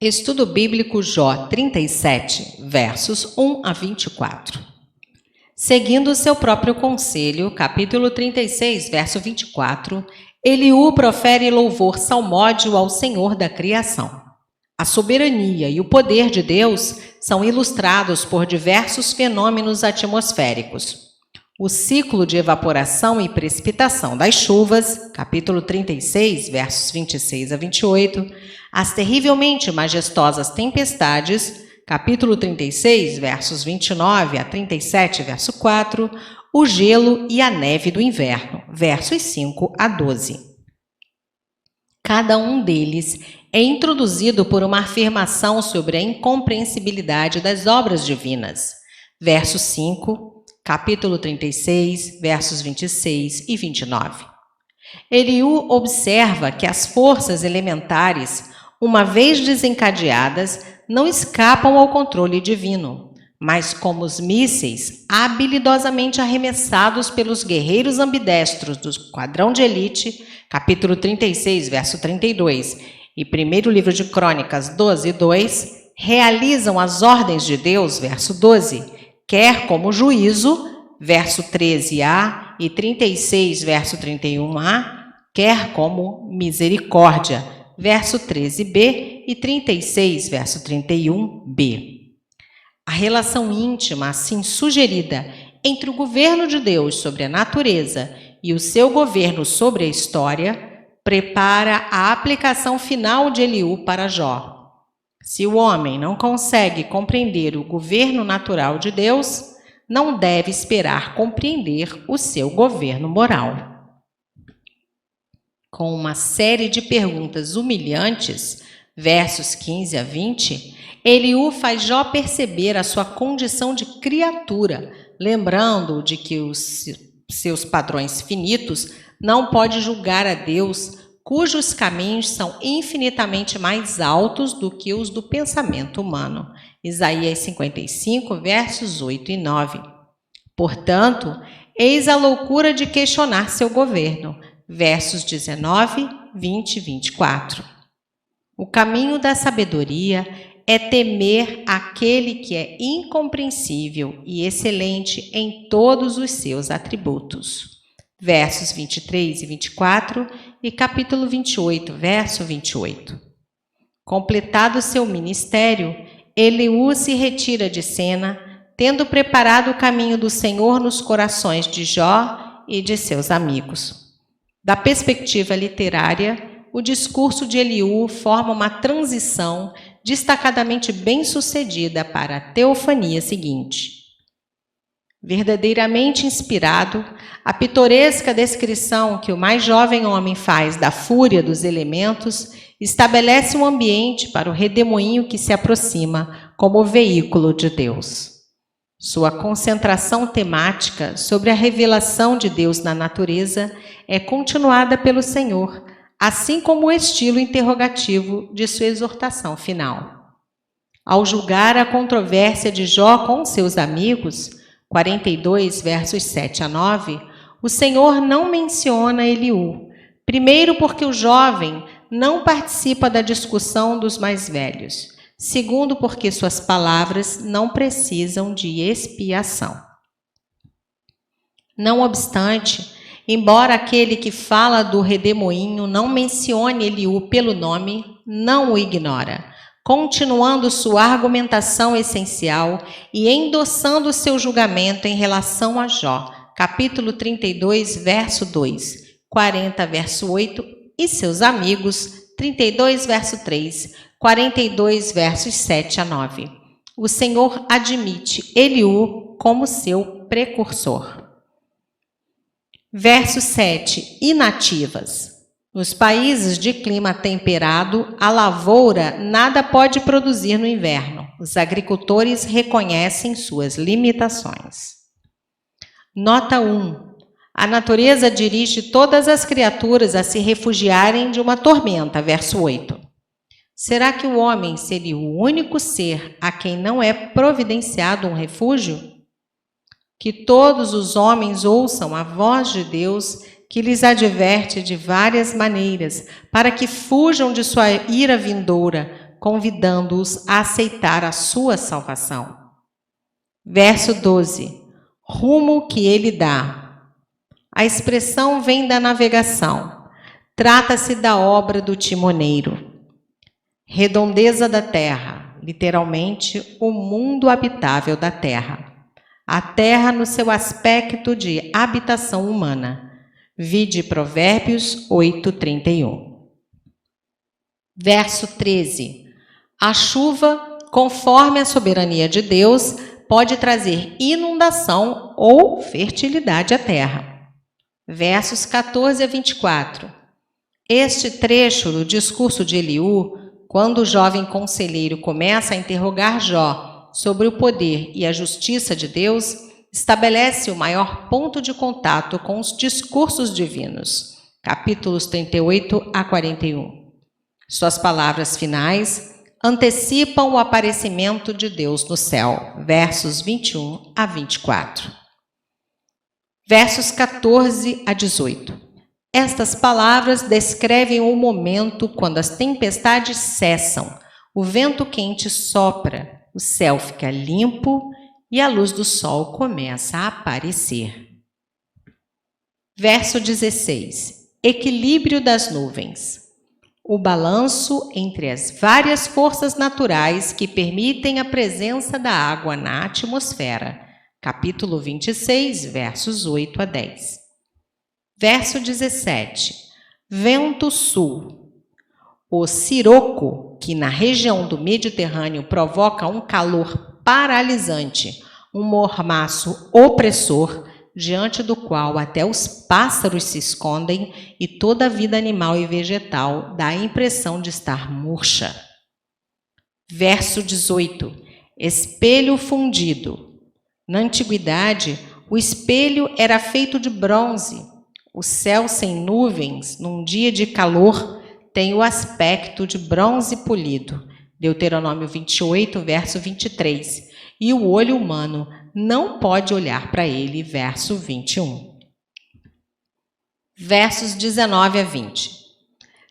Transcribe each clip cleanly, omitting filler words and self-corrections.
Estudo Bíblico Jó 37, versos 1 a 24. Seguindo o seu próprio conselho, capítulo 36, verso 24, Eliú profere louvor salmódio ao Senhor da criação. A soberania e o poder de Deus são ilustrados por diversos fenômenos atmosféricos. O ciclo de evaporação e precipitação das chuvas, capítulo 36, versos 26 a 28, as terrivelmente majestosas tempestades, capítulo 36, versos 29 a 37, verso 4, o gelo e a neve do inverno, versos 5 a 12. Cada um deles é introduzido por uma afirmação sobre a incompreensibilidade das obras divinas. Verso 5, capítulo 36, versos 26 e 29. Eliú observa que as forças elementares, uma vez desencadeadas, não escapam ao controle divino, mas como os mísseis habilidosamente arremessados pelos guerreiros ambidestros do Esquadrão de Elite, capítulo 36, verso 32, e primeiro livro de Crônicas 12, 2, realizam as ordens de Deus, verso 12, quer como juízo, verso 13a, e 36, verso 31a, quer como misericórdia, verso 13b e 36, verso 31b. A relação íntima, assim sugerida, entre o governo de Deus sobre a natureza e o seu governo sobre a história, prepara a aplicação final de Eliú para Jó. Se o homem não consegue compreender o governo natural de Deus, não deve esperar compreender o seu governo moral. Com uma série de perguntas humilhantes, versos 15 a 20, Eliú faz Jó perceber a sua condição de criatura, lembrando-o de que os seus padrões finitos não pode julgar a Deus, cujos caminhos são infinitamente mais altos do que os do pensamento humano. Isaías 55, versos 8 e 9. Portanto, eis a loucura de questionar seu governo. Versos 19, 20 e 24. O caminho da sabedoria é temer aquele que é incompreensível e excelente em todos os seus atributos. Versos 23 e 24 e capítulo 28, verso 28. Completado seu ministério, Eliú se retira de cena, tendo preparado o caminho do Senhor nos corações de Jó e de seus amigos. Da perspectiva literária, o discurso de Eliú forma uma transição destacadamente bem-sucedida para a teofania seguinte. Verdadeiramente inspirado, a pitoresca descrição que o mais jovem homem faz da fúria dos elementos estabelece um ambiente para o redemoinho que se aproxima como veículo de Deus. Sua concentração temática sobre a revelação de Deus na natureza é continuada pelo Senhor, assim como o estilo interrogativo de sua exortação final. Ao julgar a controvérsia de Jó com seus amigos, 42, versos 7 a 9, o Senhor não menciona Eliú, primeiro porque o jovem não participa da discussão dos mais velhos, segundo porque suas palavras não precisam de expiação. Não obstante, embora aquele que fala do redemoinho não mencione Eliú pelo nome, não o ignora, continuando sua argumentação essencial e endossando seu julgamento em relação a Jó, capítulo 32, verso 2, 40, verso 8, e seus amigos, 32, verso 3, 42, versos 7 a 9. O Senhor admite Eliú como seu precursor. Verso 7. Inativas. Nos países de clima temperado, a lavoura nada pode produzir no inverno. Os agricultores reconhecem suas limitações. Nota 1. A natureza dirige todas as criaturas a se refugiarem de uma tormenta. Verso 8. Será que o homem seria o único ser a quem não é providenciado um refúgio? Que todos os homens ouçam a voz de Deus, que lhes adverte de várias maneiras, para que fujam de sua ira vindoura, convidando-os a aceitar a sua salvação. Verso 12. Rumo que ele dá. A expressão vem da navegação. Trata-se da obra do timoneiro. Redondeza da terra, literalmente o mundo habitável da terra. A terra no seu aspecto de habitação humana. Vide Provérbios 8:31. Verso 13. A chuva, conforme a soberania de Deus, pode trazer inundação ou fertilidade à terra. Versos 14 a 24. Este trecho do discurso de Eliú, quando o jovem conselheiro começa a interrogar Jó sobre o poder e a justiça de Deus, estabelece o maior ponto de contato com os discursos divinos. Capítulos 38 a 41. Suas palavras finais antecipam o aparecimento de Deus no céu, versos 21 a 24. Versos 14 a 18. Estas palavras descrevem o momento quando as tempestades cessam, o vento quente sopra, o céu fica limpo e a luz do sol começa a aparecer. Verso 16. Equilíbrio das nuvens. O balanço entre as várias forças naturais que permitem a presença da água na atmosfera. Capítulo 26, versos 8 a 10. Verso 17. Vento sul. O siroco, que na região do Mediterrâneo provoca um calor paralisante, um mormaço opressor, diante do qual até os pássaros se escondem e toda a vida animal e vegetal dá a impressão de estar murcha. Verso 18. Espelho fundido. Na antiguidade, o espelho era feito de bronze. O céu sem nuvens, num dia de calor, tem o aspecto de bronze polido. Deuteronômio 28, verso 23. E o olho humano não pode olhar para ele, verso 21. Versos 19 a 20.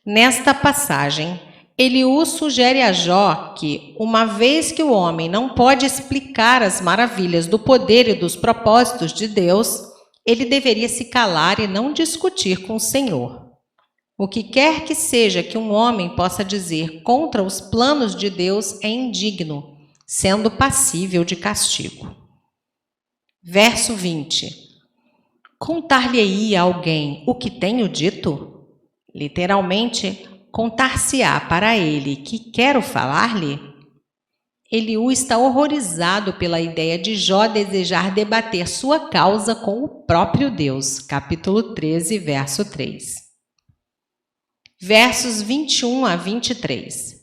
Nesta passagem, Eliú sugere a Jó que, uma vez que o homem não pode explicar as maravilhas do poder e dos propósitos de Deus, ele deveria se calar e não discutir com o Senhor. O que quer que seja que um homem possa dizer contra os planos de Deus é indigno, sendo passível de castigo. Verso 20. Contar-lhe-ia alguém o que tenho dito? Literalmente, contar-se-á para ele que quero falar-lhe? Eliú está horrorizado pela ideia de Jó desejar debater sua causa com o próprio Deus. Capítulo 13, verso 3. Versos 21 a 23.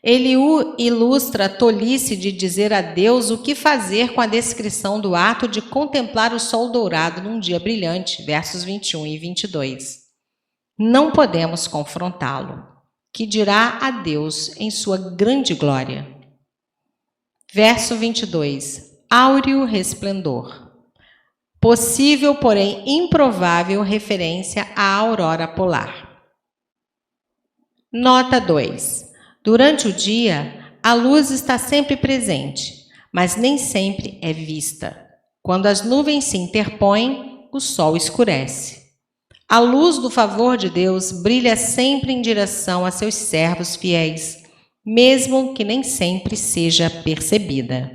Eliú ilustra a tolice de dizer a Deus o que fazer com a descrição do ato de contemplar o sol dourado num dia brilhante, versos 21 e 22. Não podemos confrontá-lo. Que dirá a Deus em sua grande glória? Verso 22. Áureo resplendor. Possível, porém improvável referência à aurora polar. Nota 2. Durante o dia, a luz está sempre presente, mas nem sempre é vista. Quando as nuvens se interpõem, o sol escurece. A luz do favor de Deus brilha sempre em direção a seus servos fiéis, mesmo que nem sempre seja percebida.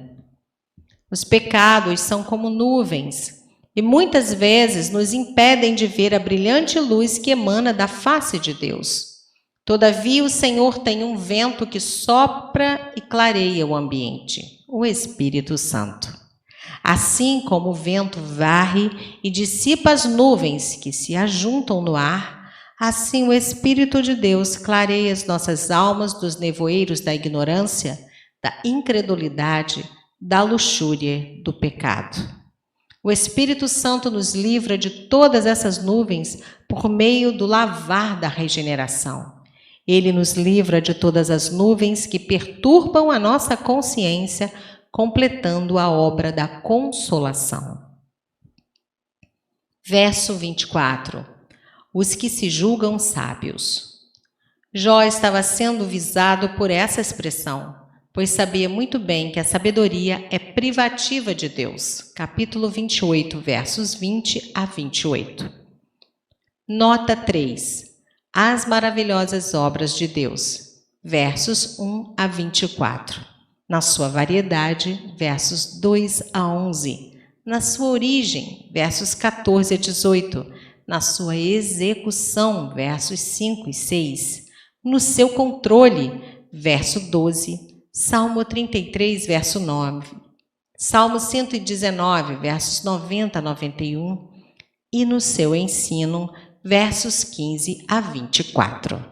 Os pecados são como nuvens e muitas vezes nos impedem de ver a brilhante luz que emana da face de Deus. Todavia, o Senhor tem um vento que sopra e clareia o ambiente, o Espírito Santo. Assim como o vento varre e dissipa as nuvens que se ajuntam no ar, assim o Espírito de Deus clareia as nossas almas dos nevoeiros da ignorância, da incredulidade, da luxúria, do pecado. O Espírito Santo nos livra de todas essas nuvens por meio do lavar da regeneração. Ele nos livra de todas as nuvens que perturbam a nossa consciência, completando a obra da consolação. Verso 24. Os que se julgam sábios. Jó estava sendo visado por essa expressão, pois sabia muito bem que a sabedoria é privativa de Deus. Capítulo 28, versos 20 a 28. Nota 3. As maravilhosas obras de Deus. Versos 1 a 24. Na sua variedade, versos 2 a 11. Na sua origem, versos 14 a 18. Na sua execução, versos 5 e 6. No seu controle, verso 12. Salmo 33, verso 9. Salmo 119, versos 90 a 91. E no seu ensino, versos 15 a 24.